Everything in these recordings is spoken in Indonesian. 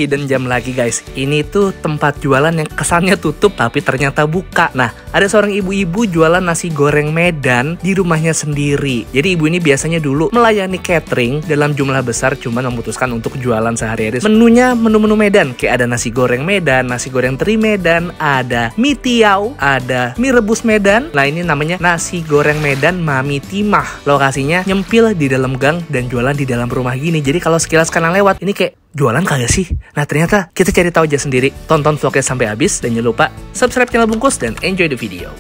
hidden gem lagi guys. Ini tuh tempat jualan yang kesannya tutup tapi ternyata buka. Nah, ada seorang ibu-ibu jualan nasi goreng Medan di rumahnya sendiri. Jadi ibu ini biasanya dulu melayani catering dalam jumlah besar, cuman memutuskan untuk jualan sehari-hari. Menunya menu-menu Medan, kayak ada nasi goreng Medan, nasi goreng teri Medan, ada mie tiaw, ada mie rebus Medan. Nah, ini namanya nasi goreng Medan Mami Timah. Lokasinya nyempil di dalam gang dan jualan di dalam rumah gini. Jadi kalau sekilas kanan lewat, ini kayak jualan kagak sih? Nah, ternyata kita cari tahu aja sendiri. Tonton vlognya sampai habis dan jangan lupa subscribe channel Bungkus dan enjoy the video.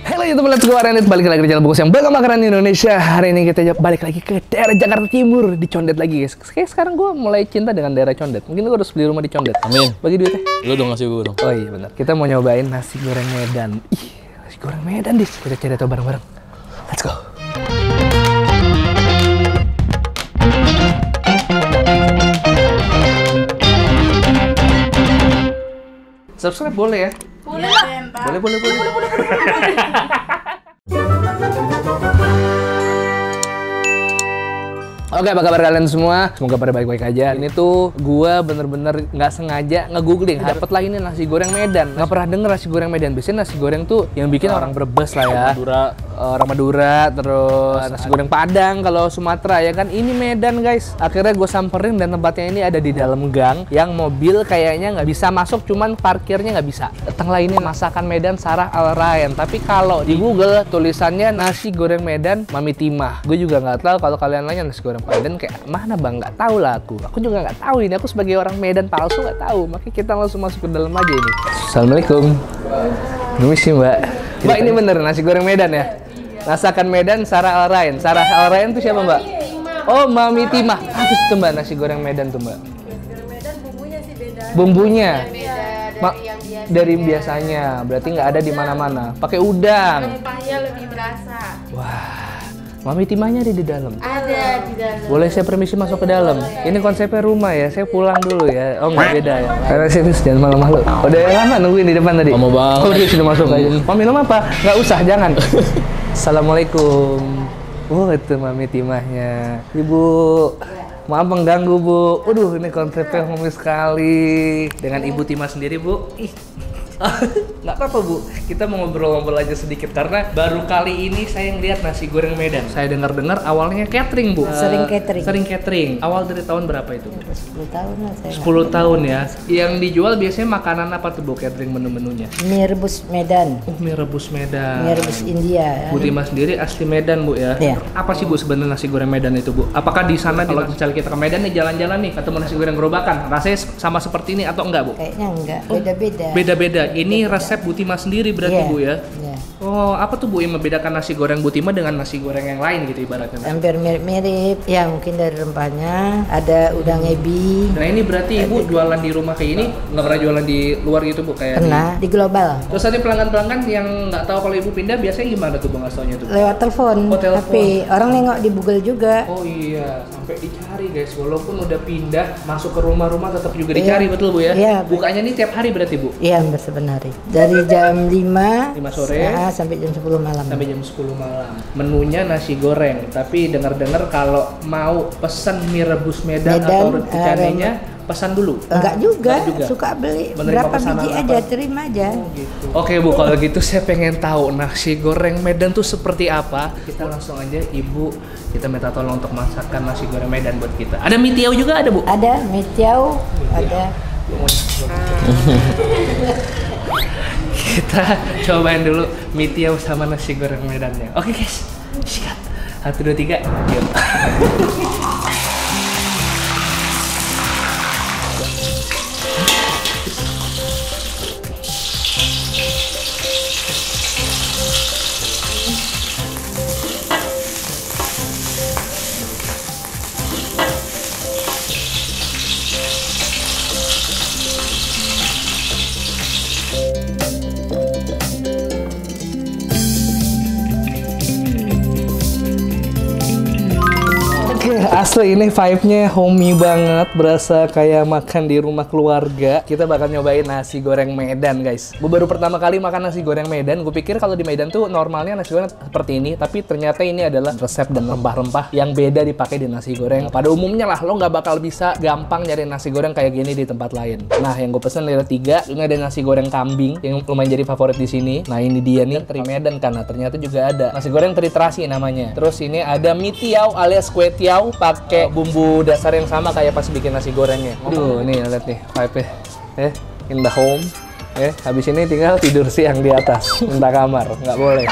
Halo YouTube, let's go Arenit, balik lagi di channel Bungkus yang bakal makanan Indonesia. Hari ini kita balik lagi ke daerah Jakarta Timur, di Condet lagi guys. Kayak sekarang gue mulai cinta dengan daerah Condet. Mungkin gue harus beli rumah di Condet. Amin. Bagi duitnya. Lu dong ngasih gue dong. Oh iya benar. Kita mau nyobain nasi goreng Medan. Ih, nasi goreng Medan dis. Kita cari tahu bareng-bareng. Let's go. Subscribe boleh ya? Boleh lah. Boleh. Oke, apa kabar kalian semua? Semoga pada baik-baik aja. Ini tuh gua bener-bener nggak sengaja nge-googling. Dapet lah ini nasi goreng Medan. Nggak pernah denger nasi goreng Medan. Biasanya nasi goreng tuh yang bikin orang Brebes lah ya. Orang Madura, terus nasi goreng Padang kalau Sumatera ya kan. Ini Medan guys. Akhirnya gue samperin dan tempatnya ini ada di dalam gang yang mobil kayaknya nggak bisa masuk, cuman parkirnya nggak bisa. Datanglah ini masakan Medan Sarah Al Rayan. Tapi kalau di Google tulisannya nasi goreng Medan Mami Timah. Gue juga nggak tahu kalau kalian nanya nasi goreng Medan kayak mana bang, nggak tahu lah aku juga nggak tahu ini, aku sebagai orang Medan palsu nggak tahu, makanya kita langsung masuk ke dalam aja ini. Assalamualaikum. Permisi mbak. Mbak ini bener nasi goreng Medan ya? Masakan Medan Sarah Al Rayan. Sarah Al Rayan tuh siapa mbak? Oh Mami Timah. Apa itu mbak nasi goreng Medan tuh mbak? Nasi goreng Medan bumbunya sih beda. Bumbunya? Beda dari yang biasa. Dari biasanya, berarti nggak ada di mana-mana. Pakai udang. Rempahnya lebih berasa. Wah. Mami Timahnya ada di dalam? Ada di dalam. Boleh saya permisi masuk ke dalam? Ini konsepnya rumah ya, saya pulang dulu ya. Oh nggak beda ya? Karena saya jangan malu-malu. Udah lama nungguin di depan tadi? Lama banget. Oh dia sudah masuk aja. Mau minum apa? Nggak usah, jangan. Assalamualaikum. Oh itu Mami Timahnya. Ibu, maaf mengganggu Bu. Waduh ini konsepnya homey sekali. Dengan Ibu Timah sendiri Bu. Ih. Nggak apa-apa Bu, kita mau ngobrol-ngobrol aja sedikit karena baru kali ini saya ngeliat nasi goreng Medan. Saya dengar-dengar awalnya catering Bu. Sering catering. Sering catering. Awal dari tahun berapa itu Bu? 10 tahun lah saya. 10 tahun ya. Yang dijual biasanya makanan apa tuh Bu, catering menu-menunya? Mie rebus Medan, Oh mie rebus Medan. mie rebus India. Bu Timah sendiri asli Medan Bu ya? Iya. Apa sih Bu sebenarnya nasi goreng Medan itu Bu? Apakah di sana kalau misalnya kita ke Medan nih jalan-jalan nih ketemu nasi goreng gerobakan, rasanya sama seperti ini atau enggak Bu? Kayaknya enggak, beda-beda. Beda-beda. Ini resep Bu Timah sendiri berarti Iya, Bu ya? iya. Oh, apa tuh Bu yang membedakan nasi goreng Bu Timah dengan nasi goreng yang lain gitu ibaratnya? Hampir mirip-mirip, ya mungkin dari rempahnya, ada udang ebi. Nah ini berarti Ibu jualan di rumah kayak ini, nggak pernah jualan di luar gitu Bu kayak? Pernah di global, Terus tadi pelanggan-pelanggan yang nggak tahu kalau Ibu pindah biasanya gimana tuh Bang Astonya tuh? lewat telepon, Oh, telepon. tapi orang nengok di Google juga. Oh iya, sampai dicari guys. Walaupun udah pindah masuk ke rumah-rumah tetap juga Iya. dicari, betul Bu ya? Iya. Bukanya nih tiap hari berarti Bu? Iya, hampir sebenarnya. Dari jam 5 sore sampai jam 10 malam. Sampai jam 10 malam. Menunya nasi goreng, tapi dengar-dengar kalau mau pesan mie rebus Medan atau roti canainya pesan dulu. Enggak juga, Enggak juga. suka beli Menerima berapa pesanan biji apa? aja, terima aja. Oh, gitu. Oke Bu, kalau gitu saya pengen tahu nasi goreng Medan tuh seperti apa. Kita langsung aja Ibu, kita minta tolong untuk masakkan nasi goreng Medan buat kita. Ada mie tiaw juga ada Bu? Ada mie tiaw, ada. Kita cobain dulu mie tiaw sama nasi goreng Medannya. Oke guys, sikat. 1, 2, 3, yuk. Asli ini vibe-nya homey banget, berasa kayak makan di rumah keluarga. Kita bakal nyobain nasi goreng Medan, guys. Gue baru pertama kali makan nasi goreng Medan. Gue pikir kalau di Medan tuh normalnya nasi goreng seperti ini, tapi ternyata ini adalah resep dan rempah-rempah yang beda dipakai di nasi goreng. Nah, pada umumnya lah, lo nggak bakal bisa gampang nyari nasi goreng kayak gini di tempat lain. Nah, yang gue pesen ada 3. Ini ada nasi goreng kambing yang lumayan jadi favorit di sini. Nah, ini dia nih teri Medan karena ternyata juga ada nasi goreng teri terasi namanya. Terus ini ada mie tiao alias kue tiao pakai bumbu dasar yang sama kayak pas bikin nasi gorengnya. Aduh, nih lihat nih vibe-nya. In the home. Habis ini tinggal tidur siang di atas, minta kamar, nggak boleh.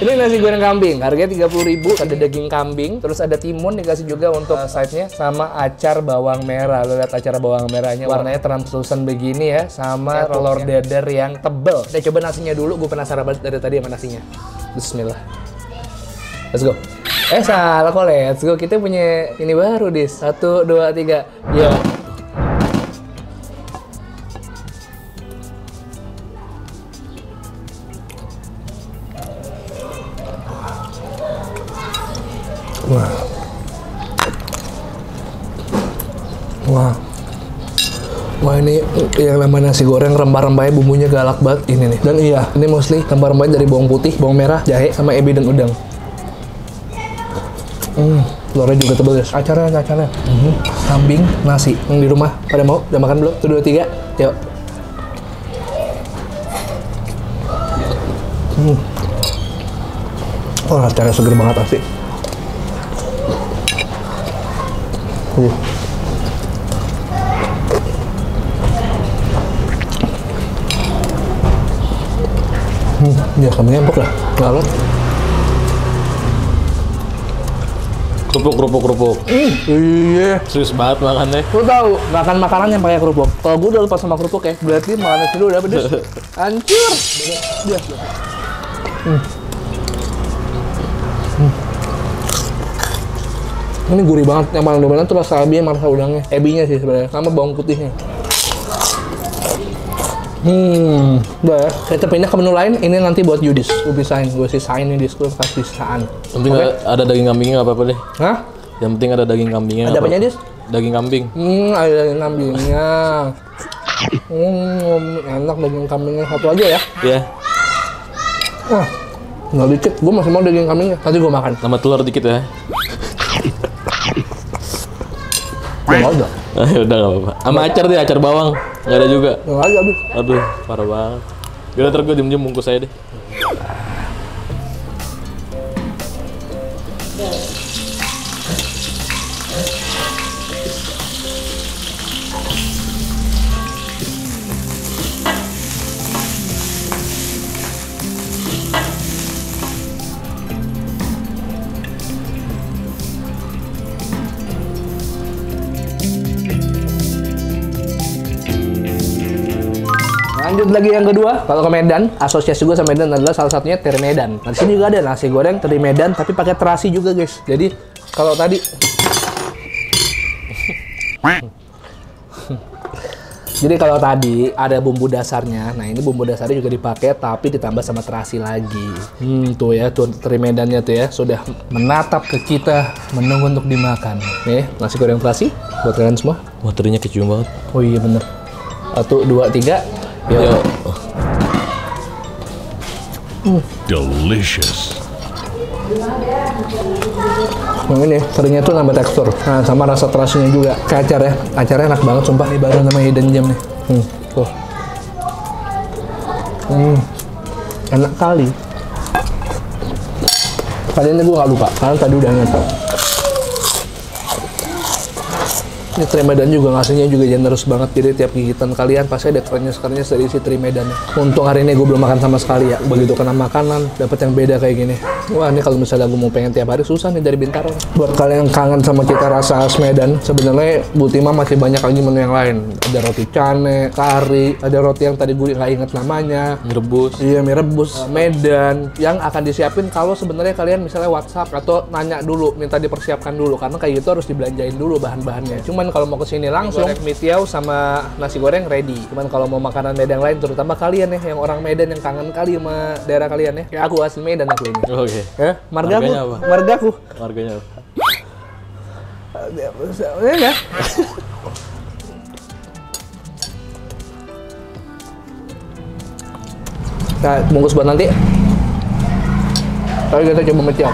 Ini nasi goreng kambing, harganya 30.000, ada daging kambing, terus ada timun dikasih juga untuk side-nya, sama acar bawang merah. Lo lihat acar bawang merahnya, warnanya translucent begini ya, sama telur dadar yang tebel. Kita coba nasinya dulu, gue penasaran banget dari tadi sama nasinya. Bismillah. Let's go. Salah kok, let's go. Kita punya ini baru, Dis. 1, 2, 3. Ya. Wah. Wah. Wah, ini yang namanya nasi goreng rempah-rempahnya bumbunya galak banget ini nih. Dan iya, ini mostly rempah-rempahnya dari bawang putih, bawang merah, jahe, sama ebi dan udang. Telurnya juga tebel guys. Acaranya. Kambing, nasi. Yang di rumah pada mau? Udah makan belum? 1, 2, 3. Yuk. Oh, acaranya seger banget asli. Ya kambingnya empuk lah. Lalu Kerupuk. iya. Serius banget makannya. Lu tahu, makan makanan yang pakai kerupuk. Kalau gue udah lupa sama kerupuk ya, berarti makannya dulu udah pedes. Hancur. Dia. Ini gurih banget. Yang paling dominan tuh rasa ebinya, rasa udangnya. Ebinya sih sebenarnya, sama bawang putihnya. Udah ya. Kita pindah ke menu lain. Ini nanti buat Yudis. Gue pisahin. Gue sisain nih Dis. Gue kasih sisaan. Yang penting ada daging kambingnya nggak apa-apa deh. Hah? Yang penting ada daging kambingnya. Ada apanya, Dis? Daging kambing. Ada daging kambingnya. Enak daging kambingnya. Satu aja ya? Iya. Wah, nggak dikit. Gue masih mau daging kambingnya. Nanti gue makan. Sama telur dikit ya. Nggak ada. Udah nggak apa-apa. Sama acar deh, acar bawang. Nggak ada juga. Nggak ada, habis. Aduh, parah banget. Yaudah, ntar gue diem-diem bungkus saya deh. Lanjut lagi yang kedua, kalau ke Medan, asosiasi gue sama Medan adalah salah satunya teri Medan. Nah, di sini juga ada nasi goreng teri Medan, tapi pakai terasi juga guys. Jadi kalau tadi, ada bumbu dasarnya. Nah, ini bumbu dasarnya juga dipakai, tapi ditambah sama terasi lagi. Tuh ya, tuh teri Medannya tuh ya, sudah menatap ke kita, menunggu untuk dimakan. Nih, nasi goreng terasi buat kalian semua. Wah, terinya kecium banget. Oh iya bener. 1, 2, 3. Yo. Delicious. Yang ini, terinya tuh nambah tekstur. Nah, sama rasa terasinya juga. Kayak acar ya. Acarnya enak banget, sumpah. Ini baru namanya hidden gem nih. Tuh. Enak kali. Kali ini gue gak lupa, karena tadi udah ingat. Ini teri Medan juga ngasihnya juga generous banget, jadi tiap gigitan kalian pasti ada krenyes-krenyes dari si teri Medannya. Untung hari ini gue belum makan sama sekali ya. Begitu kena makanan, dapat yang beda kayak gini. Wah, ini kalau misalnya gue mau pengen tiap hari susah nih dari Bintaro. Buat kalian yang kangen sama cita rasa khas Medan, sebenarnya Bu Tima masih banyak lagi menu yang lain. Ada roti cane, kari, ada roti yang tadi gue nggak inget namanya. Mie rebus. Iya, mie rebus Medan yang akan disiapin kalau sebenarnya kalian misalnya WhatsApp atau nanya dulu, minta dipersiapkan dulu, karena kayak gitu harus dibelanjain dulu bahan-bahannya. Cuman kalau mau kesini langsung, mie tiao sama nasi goreng ready. Cuman kalau mau makanan Medan yang lain, terutama kalian ya yang orang Medan yang kangen kali sama daerah kalian ya. Kayak aku asli Medan aku ini. Oke. Ya, margaku. Harganya apa? Margaku. Harganya apa? Ya. Nah, bungkus buat nanti. Tapi kita coba meciau.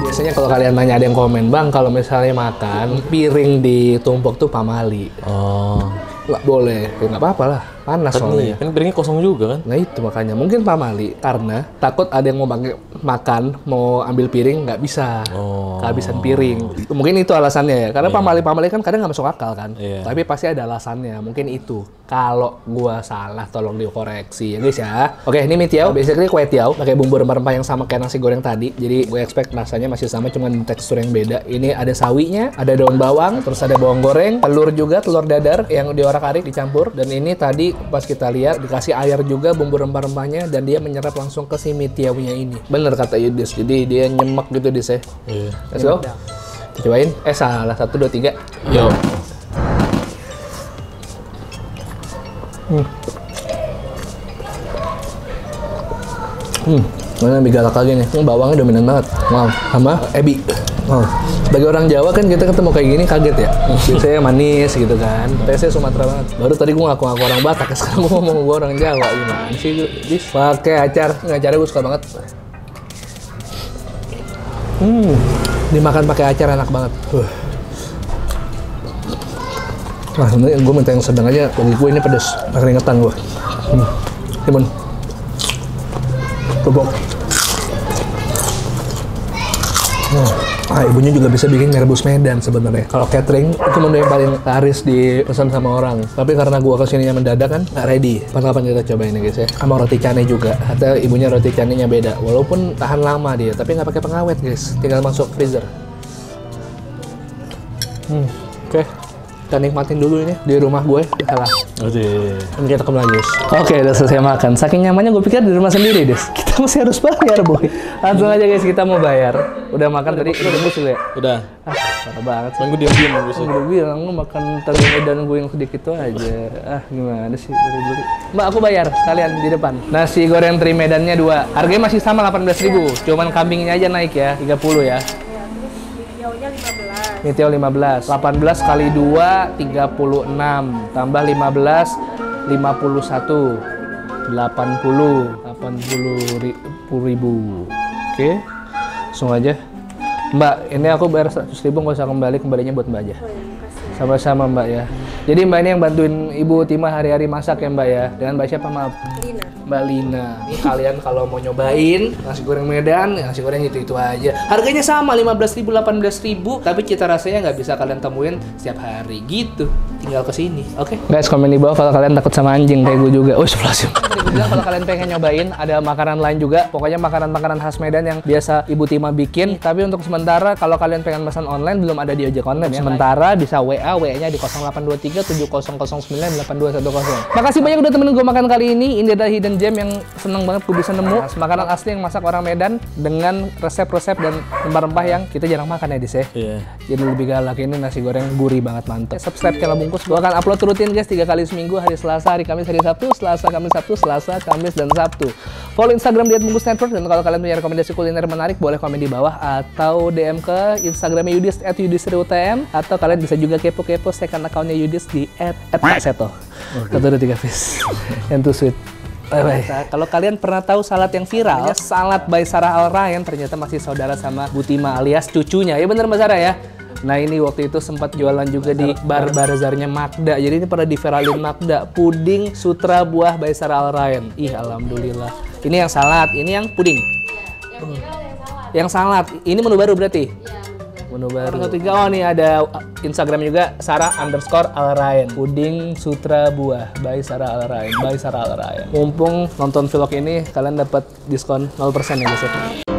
Biasanya kalau kalian nanya ada yang komen, Bang, kalau misalnya makan piring ditumpuk tuh pamali. Oh. Nggak boleh, ya nggak apa-apa lah, panas soalnya. Kan piringnya kosong juga kan? Nah itu makanya, mungkin pamali karena takut ada yang mau makan, mau ambil piring nggak bisa, kehabisan piring. Mungkin itu alasannya ya, karena pamali kan kadang nggak masuk akal kan. Tapi pasti ada alasannya, mungkin itu. Kalau gua salah, tolong dikoreksi ya guys ya. Oke, ini mie tiao, basically kue tiao, pakai bumbu rempah-rempah yang sama kayak nasi goreng tadi. Jadi gue expect rasanya masih sama, cuma tekstur yang beda. Ini ada sawinya, ada daun bawang, terus ada bawang goreng, telur juga, telur dadar yang diorak-arik dicampur. Dan ini tadi pas kita lihat dikasih air juga bumbu rempah-rempahnya dan dia menyerap langsung ke si mie tiao-nya ini. Bener kata Yudis, jadi dia nyemek gitu dis ya. Iya. Let's go. Kita cobain. Salah. 1, 2, 3. Yo. Mana lebih galak lagi nih. Bawangnya dominan banget. Wow, sama ebi. Wow. Bagi orang Jawa kan kita ketemu kayak gini kaget ya. Biasanya manis gitu kan. Tesnya Sumatera banget. Baru tadi gue ngaku-ngaku orang Batak, sekarang gue ngomong gue orang Jawa. Gimana sih itu? Pakai acar. Ini acarnya gue suka banget. Dimakan pakai acar enak banget. Nah, ini gue minta yang sedang aja. Bagi gue ini pedas. Keringetan gue. Timun. Bobok. Ibunya juga bisa bikin mie rebus Medan sebenarnya. Kalau catering itu menu yang paling laris dipesan sama orang. Tapi karena gua kesininya mendadak kan, nggak ready. Kapan kita cobain nih guys ya. Sama roti cane juga. Atau ibunya roti canenya beda. Walaupun tahan lama dia, tapi nggak pakai pengawet guys. Tinggal masuk freezer. Oke. Kita nikmatin dulu ini di rumah gue. Salah. Ini kita kembali guys. Oke, udah selesai makan. Saking nyamannya gue pikir di rumah sendiri des. Kita masih harus bayar boy. Langsung aja guys, kita mau bayar. Udah makan tadi, udah bungkus dulu ya? Udah. Parah banget sih. Gue diam-diam bungkusnya. Gue bilang lu makan tahu dan gue yang sedikit tuh aja. Gimana sih beli-beli. Mbak, aku bayar sekalian di depan. Nasi goreng teri Medannya 2. Harganya masih sama 18.000. Cuman kambingnya aja naik ya, 30 ya. Mie tiao 15. 18 kali 2 36 tambah 15 51 80 ribu. Oke. Langsung aja. Mbak, ini aku bayar 100.000, nggak usah kembalinya buat Mbak aja. Sama-sama Mbak ya. Jadi Mbak ini yang bantuin Ibu Tima hari-hari masak ya Mbak ya. Dengan Mbak siapa maaf? Lina. Mbak Lina. Ini kalian kalau mau nyobain nasi goreng Medan, nasi goreng itu aja. Harganya sama 15.000, 18.000, tapi cita rasanya nggak bisa kalian temuin setiap hari gitu. Tinggal kesini, oke? Guys, komen di bawah kalau kalian takut sama anjing kayak gue juga. Oh, sebelah sih. Kalau kalian pengen nyobain, ada makanan lain juga. Pokoknya makanan-makanan khas Medan yang biasa Ibu Tima bikin. Tapi untuk sementara, kalau kalian pengen pesan online, belum ada di ojek online ya. Sementara bisa WA-nya di 0823 7009 8210. Makasih banyak udah temenin gue makan kali ini. Ini adalah hidden gem yang seneng banget gue bisa nemu. Makanan asli yang masak orang Medan dengan resep-resep dan rempah-rempah yang kita jarang makan ya, Dis ya. Iya. Jadi lebih galak ini nasi goreng gurih banget, mantap. Subscribe channel Bungkus. Gue akan upload rutin guys 3 kali seminggu, hari Selasa, hari Kamis, hari Sabtu, Selasa, Kamis, Sabtu, Selasa, Kamis, dan Sabtu. Follow Instagram di @bungkusnetwork, dan kalau kalian punya rekomendasi kuliner menarik boleh komen di bawah atau DM ke Instagramnya Yudis @yudisriutm, atau kalian bisa juga kepo-kepo second accountnya Yudis di @pakseto. 1, 2, 3 fish. Yang too sweet. Bye-bye. Kalau kalian pernah tahu salad yang viral, salad by Sarah Al Ryan, ternyata masih saudara sama Bu Tima alias cucunya. Ya bener Mbak Sarah ya? Nah ini waktu itu sempat jualan juga di bar bazarnya Magda. Jadi ini pernah diviralin Magda. Puding sutra buah by Sarah Al Ryan. Ih alhamdulillah. Ini yang salad, ini yang puding. Yang salad. Ini menu baru berarti? Menu baru. Oh nih ada Instagram juga Sarah_Al_Ryan. Puding sutra buah by Sarah Al Ryan. Mumpung nonton vlog ini kalian dapat diskon 0% ya guys ya.